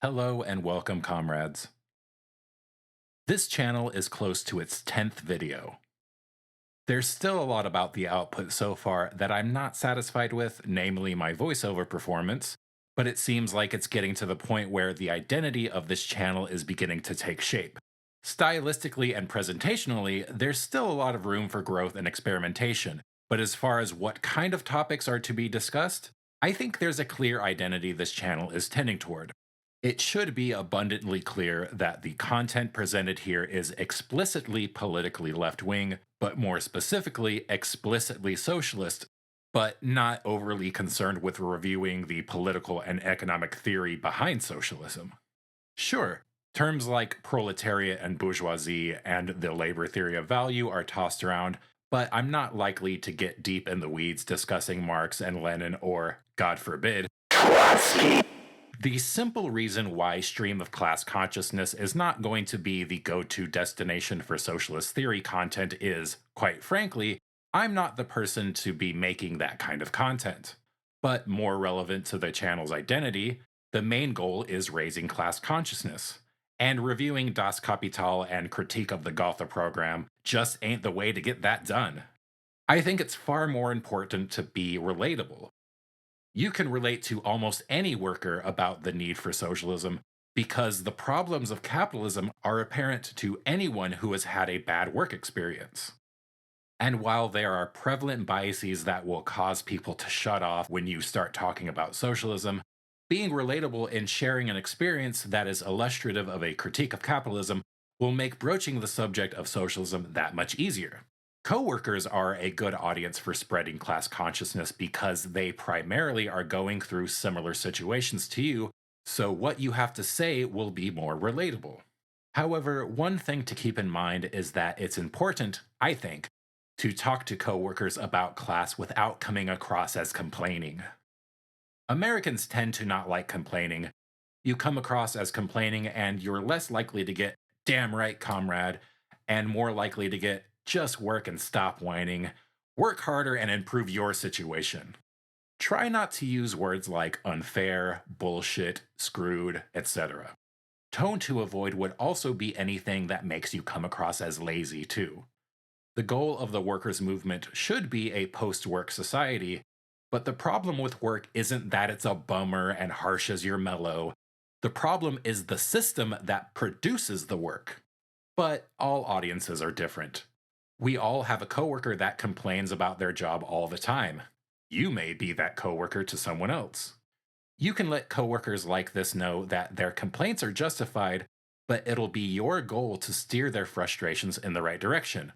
Hello and welcome, comrades. This channel is close to its 10th video. There's still a lot about the output so far that I'm not satisfied with, namely my voiceover performance, but it seems like it's getting to the point where the identity of this channel is beginning to take shape. Stylistically and presentationally, there's still a lot of room for growth and experimentation, but as far as what kind of topics are to be discussed, I think there's a clear identity this channel is tending toward. It should be abundantly clear that the content presented here is explicitly politically left wing, but more specifically, explicitly socialist, but not overly concerned with reviewing the political and economic theory behind socialism. Sure, terms like proletariat and bourgeoisie and the labor theory of value are tossed around, but I'm not likely to get deep in the weeds discussing Marx and Lenin or, God forbid, the simple reason why stream of class consciousness is not going to be the go to destination for socialist theory content is, quite frankly, I'm not the person to be making that kind of content. But more relevant to the channel's identity, the main goal is raising class consciousness. And reviewing Das Kapital and Critique of the Gotha program just ain't the way to get that done. I think it's far more important to be relatable. You can relate to almost any worker about the need for socialism because the problems of capitalism are apparent to anyone who has had a bad work experience. And while there are prevalent biases that will cause people to shut off when you start talking about socialism, being relatable and sharing an experience that is illustrative of a critique of capitalism will make broaching the subject of socialism that much easier. Coworkers are a good audience for spreading class consciousness because they primarily are going through similar situations to you, so what you have to say will be more relatable. However, one thing to keep in mind is that it's important, I think, to talk to coworkers about class without coming across as complaining. Americans tend to not like complaining. You come across as complaining and you're less likely to get, damn right, comrade, and more likely to get, just work and stop whining, work harder and improve your situation. Try not to use words like unfair, bullshit, screwed, etc. Tone to avoid would also be anything that makes you come across as lazy, too. The goal of the workers' movement should be a post work society, but the problem with work isn't that it's a bummer and harsh as your mellow. The problem is the system that produces the work. But all audiences are different. We all have a coworker that complains about their job all the time. You may be that coworker to someone else. You can let coworkers like this know that their complaints are justified, but it'll be your goal to steer their frustrations in the right direction,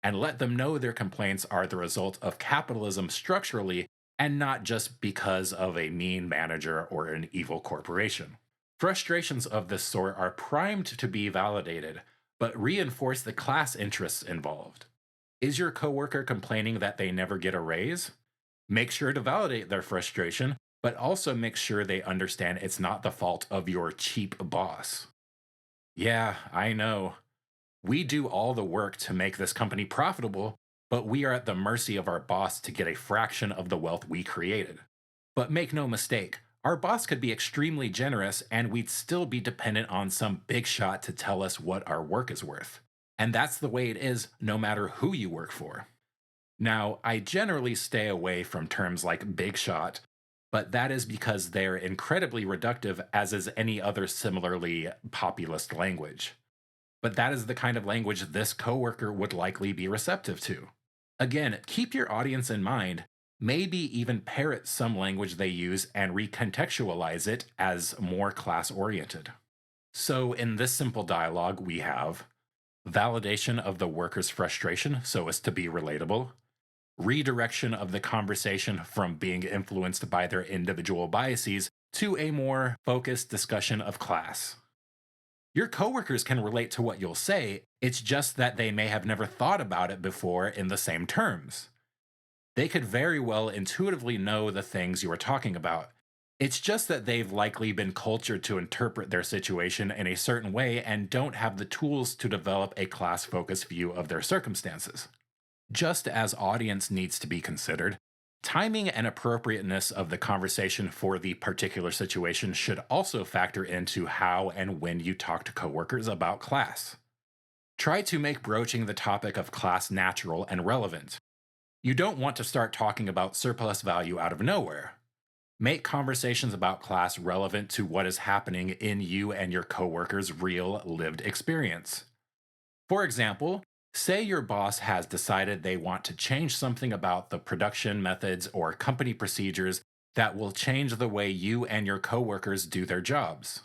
and let them know their complaints are the result of capitalism structurally and not just because of a mean manager or an evil corporation. Frustrations of this sort are primed to be validated, but reinforce the class interests involved. Is your coworker complaining that they never get a raise? Make sure to validate their frustration, but also make sure they understand it's not the fault of your cheap boss. Yeah, I know. We do all the work to make this company profitable, but we are at the mercy of our boss to get a fraction of the wealth we created. But make no mistake, our boss could be extremely generous and we'd still be dependent on some big shot to tell us what our work is worth. And that's the way it is no matter who you work for. Now, I generally stay away from terms like big shot, but that is because they're incredibly reductive, as is any other similarly populist language. But that is the kind of language this coworker would likely be receptive to. Again, keep your audience in mind, maybe even parrot some language they use and recontextualize it as more class oriented. So, in this simple dialogue, we have validation of the worker's frustration so as to be relatable, redirection of the conversation from being influenced by their individual biases to a more focused discussion of class. Your coworkers can relate to what you'll say, it's just that they may have never thought about it before in the same terms. They could very well intuitively know the things you are talking about. It's just that they've likely been cultured to interpret their situation in a certain way and don't have the tools to develop a class focused view of their circumstances. Just as audience needs to be considered, Timing and appropriateness of the conversation for the particular situation should also factor into how and when you talk to coworkers about class. Try to make broaching the topic of class natural and relevant. You don't want to start talking about surplus value out of nowhere. Make conversations about class relevant to what is happening in you and your coworkers' real lived experience. For example, say your boss has decided they want to change something about the production methods or company procedures that will change the way you and your coworkers do their jobs.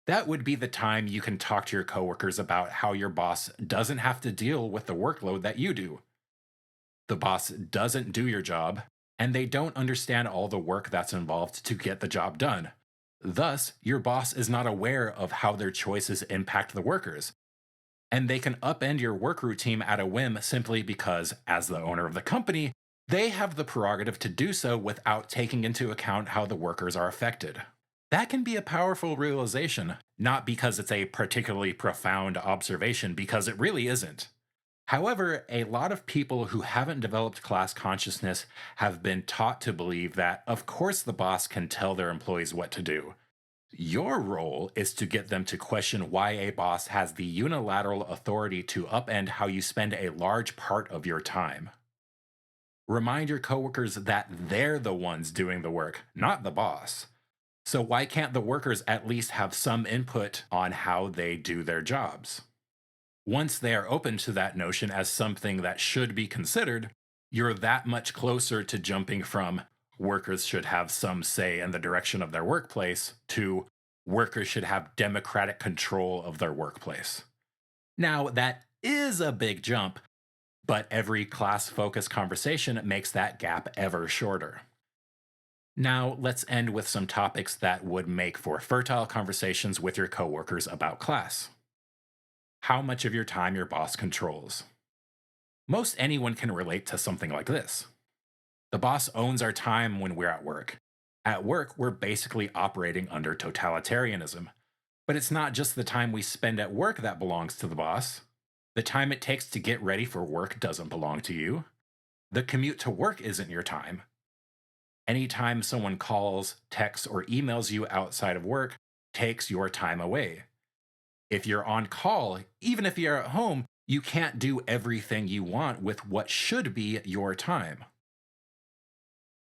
That would be the time you can talk to your coworkers about how your boss doesn't have to deal with the workload that you do. The boss doesn't do your job, and they don't understand all the work that's involved to get the job done. Thus, your boss is not aware of how their choices impact the workers, and they can upend your work routine at a whim simply because, as the owner of the company, they have the prerogative to do so without taking into account how the workers are affected. That can be a powerful realization, not because it's a particularly profound observation, because it really isn't. However, a lot of people who haven't developed class consciousness have been taught to believe that, of course, the boss can tell their employees what to do. Your role is to get them to question why a boss has the unilateral authority to upend how you spend a large part of your time. Remind your coworkers that they're the ones doing the work, not the boss. So why can't the workers at least have some input on how they do their jobs? Once they are open to that notion as something that should be considered, you're that much closer to jumping from workers should have some say in the direction of their workplace to workers should have democratic control of their workplace. Now, that is a big jump, but every class focused conversation makes that gap ever shorter. Now, let's end with some topics that would make for fertile conversations with your coworkers about class. How much of your time your boss controls. Most anyone can relate to something like this. The boss owns our time when we're at work. At work, we're basically operating under totalitarianism. But it's not just the time we spend at work that belongs to the boss. The time it takes to get ready for work doesn't belong to you. The commute to work isn't your time. Anytime someone calls, texts, or emails you outside of work takes your time away. If you're on call, even if you're at home, you can't do everything you want with what should be your time.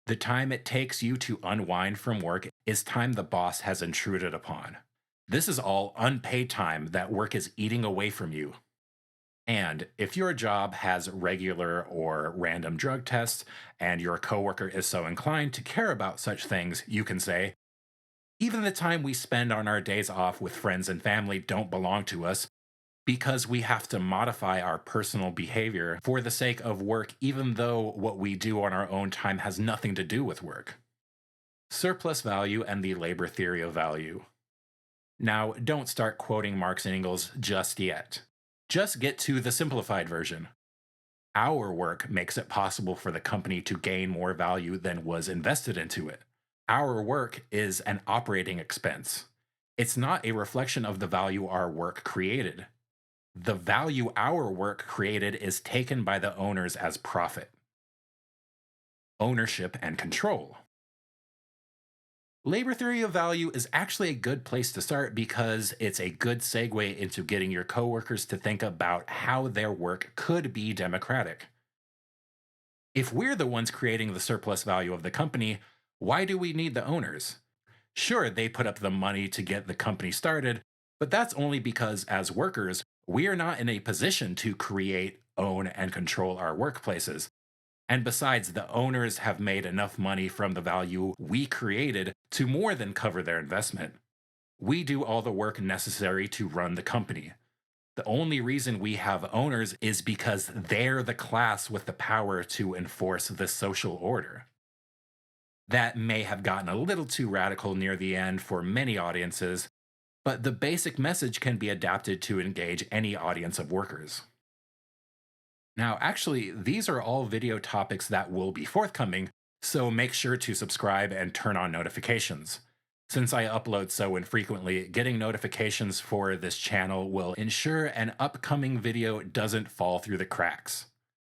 The time it takes you to unwind from work is time the boss has intruded upon. This is all unpaid time that work is eating away from you. And if your job has regular or random drug tests and your coworker is so inclined to care about such things, you can say, even the time we spend on our days off with friends and family don't belong to us because we have to modify our personal behavior for the sake of work, even though what we do on our own time has nothing to do with work. Surplus value and the labor theory of value. Now, don't start quoting Marx and Engels just yet. Just get to the simplified version. Our work makes it possible for the company to gain more value than was invested into it. Our work is an operating expense. It's not a reflection of the value our work created. The value our work created is taken by the owners as profit. Ownership and control. Labor theory of value is actually a good place to start because it's a good segue into getting your coworkers to think about how their work could be democratic. If we're the ones creating the surplus value of the company, why do we need the owners? Sure, they put up the money to get the company started, but that's only because as workers, we are not in a position to create, own, and control our workplaces. And besides, the owners have made enough money from the value we created to more than cover their investment. We do all the work necessary to run the company. The only reason we have owners is because they're the class with the power to enforce the social order. That may have gotten a little too radical near the end for many audiences, but the basic message can be adapted to engage any audience of workers. Now, actually, these are all video topics that will be forthcoming, so make sure to subscribe and turn on notifications. Since I upload so infrequently, getting notifications for this channel will ensure an upcoming video doesn't fall through the cracks.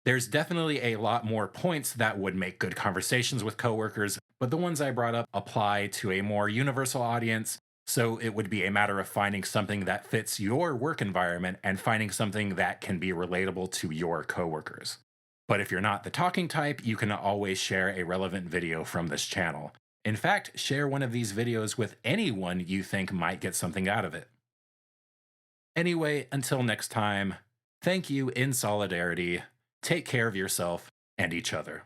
There's definitely a lot more points that would make good conversations with coworkers, but the ones I brought up apply to a more universal audience. So it would be a matter of finding something that fits your work environment and finding something that can be relatable to your coworkers. But if you're not the talking type, you can always share a relevant video from this channel. In fact, share one of these videos with anyone you think might get something out of it. Anyway, until next time, thank you in solidarity. Take care of yourself and each other.